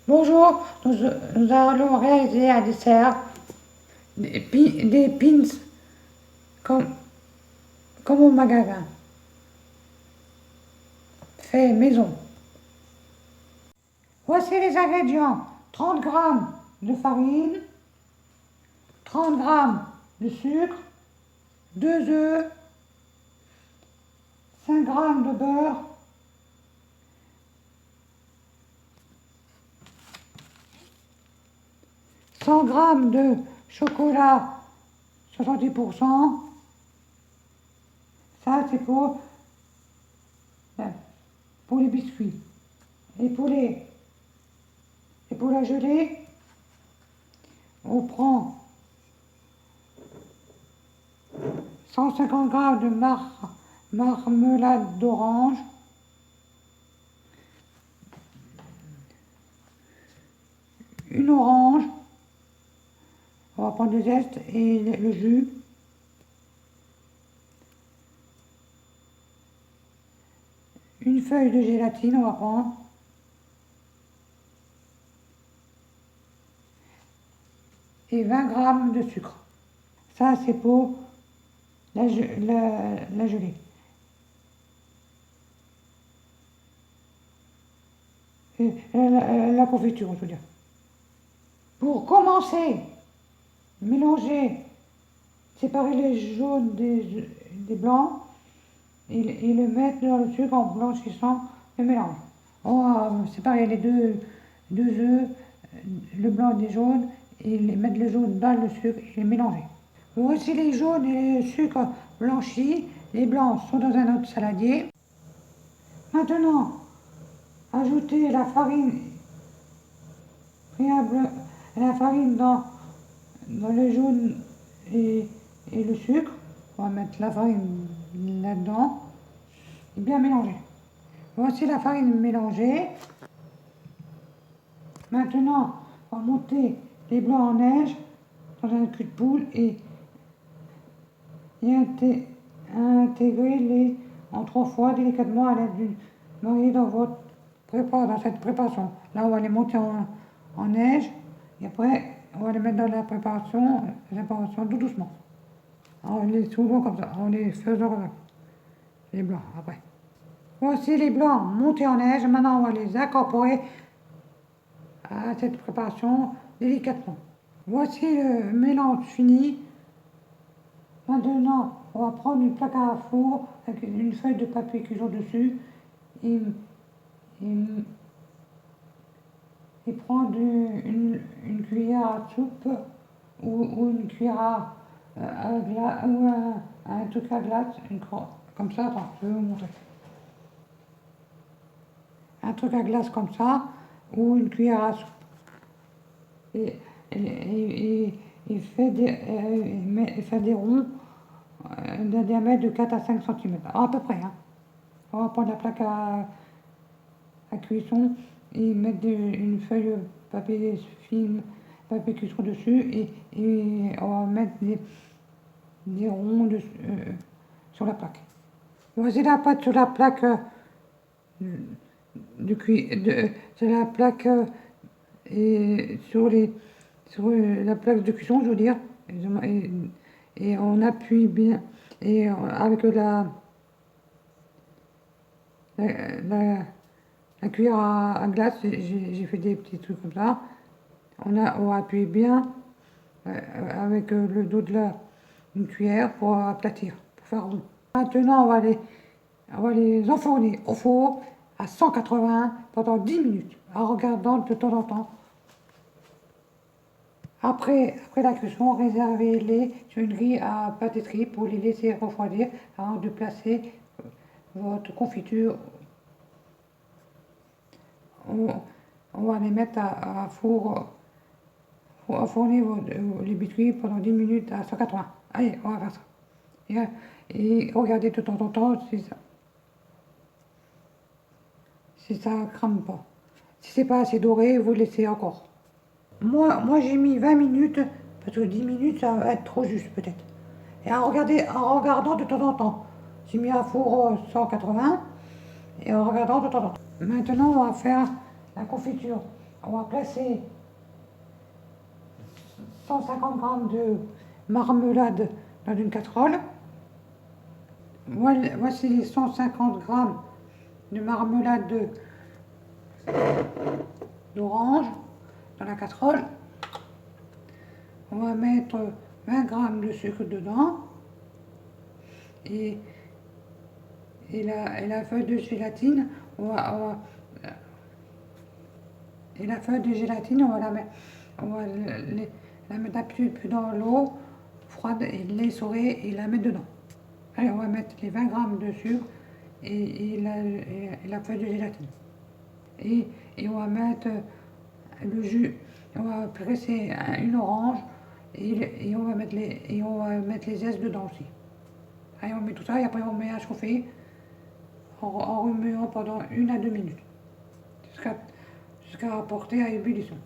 Bonjour, nous allons réaliser un dessert, des pins comme, comme au magasin, fait maison. Voici les ingrédients, 30 grammes de farine, 30 grammes de sucre, 2 œufs, 5 grammes de beurre, 100 grammes de chocolat 70%. Ça, c'est pour les biscuits. Et pour la gelée, on prend 150 grammes de marmelade d'orange, une orange, on va prendre le zeste et le jus, une feuille de gélatine, on va prendre, et 20 grammes de sucre. Ça, c'est pour la gelée. La confiture, je veux dire. Pour commencer, mélanger, séparer les jaunes des blancs et le mettre dans le sucre en blanchissant le mélange. On va séparer les deux œufs, le blanc des jaunes, et mettre le jaune dans le sucre et les mélanger. Voici les jaunes et le sucre blanchis. Les blancs sont dans un autre saladier. Maintenant, ajoutez la farine dans le jaune et le sucre. On va mettre la farine là-dedans et bien mélanger. Voici la farine mélangée. Maintenant, on va monter les blancs en neige dans un cul de poule et intégrer-les en 3 fois délicatement à l'aide d'une marée dans cette préparation. Là, on va les monter en neige et après, on va les mettre dans la préparation tout doucement. En les soulevant comme ça, en les faisant comme ça. Les blancs, après. Voici les blancs montés en neige. Maintenant, on va les incorporer à cette préparation délicatement. Voici le mélange fini. Maintenant, on va prendre une plaque à four avec une feuille de papier cuisson dessus et prendre une cuillère à soupe ou une cuillère à glace ou un truc à glace, comme ça. Attends, je vais vous montrer. Un truc à glace comme ça ou une cuillère à soupe. Et fait des ronds d'un diamètre de 4 à 5 cm, à peu près. Hein. On va prendre la plaque à cuisson et mettre une feuille de papier film, papier cuisson dessus et on va mettre des ronds sur la plaque. Voici la pâte sur la plaque sur la plaque et sur la plaque de cuisson, je veux dire, et on appuie bien et avec la cuillère à glace, j'ai fait des petits trucs comme ça. On va appuyer bien avec le dos de une cuillère pour aplatir, pour faire rond. Maintenant, on va les enfourner au four à 180 pendant 10 minutes, en regardant de temps en temps. Après la cuisson, réservez-les sur une grille à pâtisserie pour les laisser refroidir avant de placer votre confiture. On va les mettre à fourner les biscuits pendant 10 minutes à 180. Allez, on va faire ça. Et regardez de temps en temps si ça crame pas. Si c'est pas assez doré, vous laissez encore. Moi j'ai mis 20 minutes, parce que 10 minutes, ça va être trop juste peut-être. Et en regardant de temps en temps. J'ai mis à four 180, et en regardant de temps en temps. Maintenant, on va faire la confiture. On va placer 150 g de marmelade dans une casserole. Voici les 150 g de marmelade d'orange dans la casserole. On va mettre 20 g de sucre dedans et la feuille de gélatine, et la feuille de gélatine, on va la mettre un petit peu dans l'eau froide et l'essorer et la mettre dedans. Allez, on va mettre les 20 g de sucre et la feuille de gélatine. Et on va mettre le jus, on va presser une orange et on va mettre les zestes dedans aussi. Allez, on met tout ça et après on met à chauffer en remuant pendant 1 à 2 minutes jusqu'à apporter à ébullition.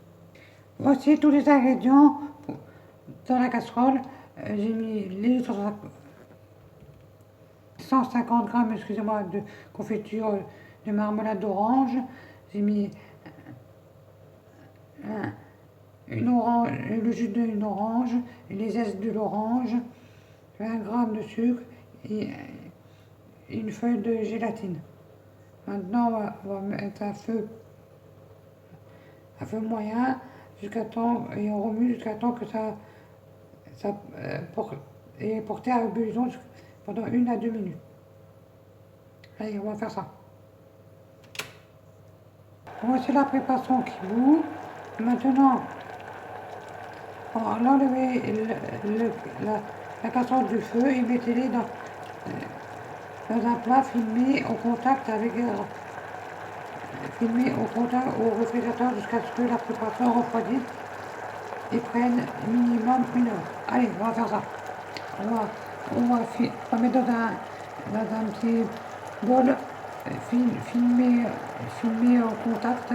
Voici tous les ingrédients dans la casserole. J'ai mis les 150 g, excusez-moi, de confiture de marmelade d'orange. J'ai mis le jus d'une orange, les zestes de l'orange, 20 g de sucre et une feuille de gélatine. Maintenant, on va mettre à feu moyen et on remue jusqu'à temps que ça est porté à ébullition pendant 1 à 2 minutes. Allez, on va faire ça. Voici la préparation qui bout. Maintenant, on va enlever la casserole du feu et mettez-les dans un plat filmé au contact au réfrigérateur jusqu'à ce que la préparation refroidisse et prenne minimum 1 heure. Allez, on va faire ça. On va mettre dans un petit bol filmé au contact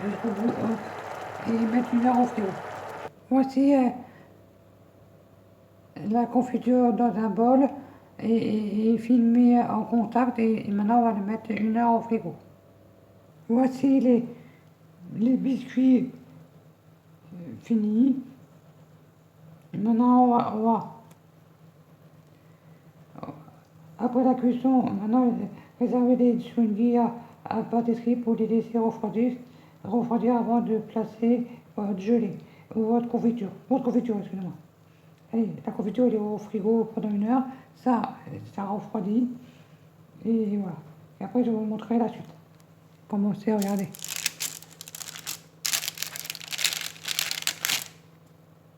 jusqu'au bout et mettre 1 heure au frigo. Voici la confiture dans un bol et filmé en contact et maintenant on va le mettre 1 heure au frigo. Voici les biscuits finis. Maintenant on va après la cuisson, maintenant réserver sur une grille à pâtisserie pour les laisser refroidir avant de placer votre gelée ou votre confiture, excusez-moi. Allez, la confiture elle est au frigo pendant 1 heure, ça refroidit et voilà. Et après je vais vous montrer la suite. Commencez à regarder.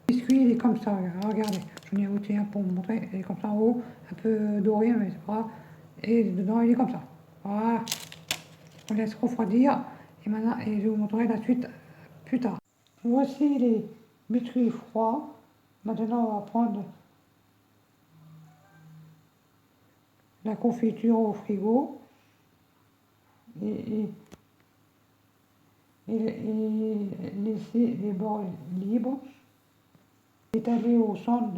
Le biscuit il est comme ça, regardez. J'en ai ôté un pour vous montrer, il est comme ça en haut, un peu doré mais c'est pas grave. Et dedans il est comme ça. Voilà. On laisse refroidir et maintenant je vais vous montrer la suite plus tard. Voici les biscuits froids. Maintenant on va prendre la confiture au frigo et laisser les bords libres, étaler au centre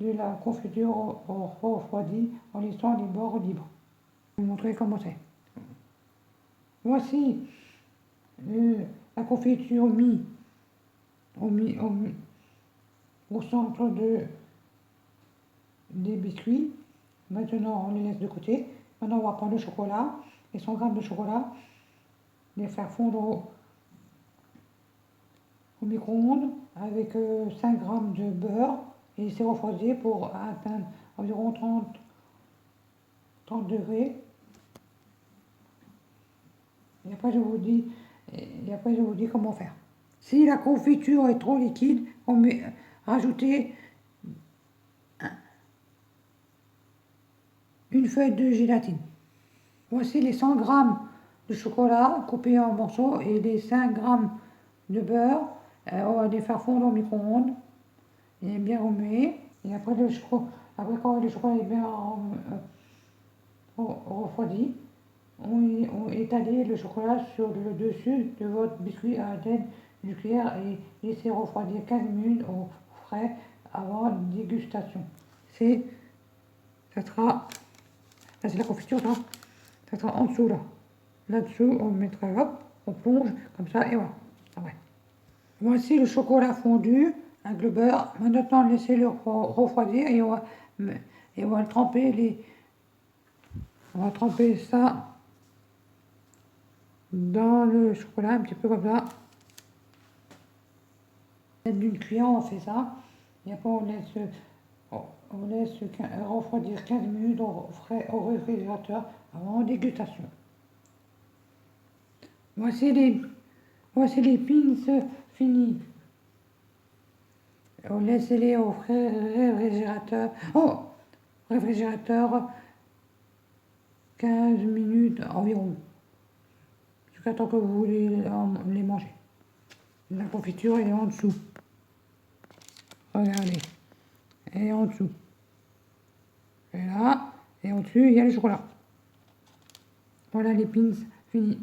de la confiture refroidie en laissant les bords libres. Je vais vous montrer comment c'est. Voici la confiture mise au centre des biscuits. Maintenant on les laisse de côté. Maintenant on va prendre le chocolat, les 100 g de chocolat, les faire fondre au micro-ondes avec 5 g de beurre et laisser refroidir pour atteindre environ 30 degrés. Et après je vous dis comment faire. Si la confiture est trop liquide, rajoutez une feuille de gélatine. Voici les 100 g de chocolat coupés en morceaux et les 5 g de beurre. On va les faire fondre au micro-ondes et bien remuer. Et après quand le chocolat est bien refroidi, on étalez le chocolat sur le dessus de votre biscuit à l'aide d'une cuillère et laissez refroidir 15 minutes au frais avant dégustation. C'est la confiture là, ça sera en dessous là. Là-dessous on mettra hop, on plonge comme ça et voilà. Ouais. Voici le chocolat fondu avec le beurre. Maintenant, laissez-le refroidir et on va tremper on va tremper ça dans le chocolat, un petit peu comme ça. D'une cuillère, on fait ça. Et après, on laisse refroidir 15 minutes au réfrigérateur avant dégustation. Voici les, voici les pins finis. On laisse-les au réfrigérateur. Oh, réfrigérateur 15 minutes environ. Jusqu'à temps que vous voulez les manger. La confiture est en dessous. Regardez. Elle est en dessous. Et là, et au-dessus, il y a le chocolat. Voilà les pins finis.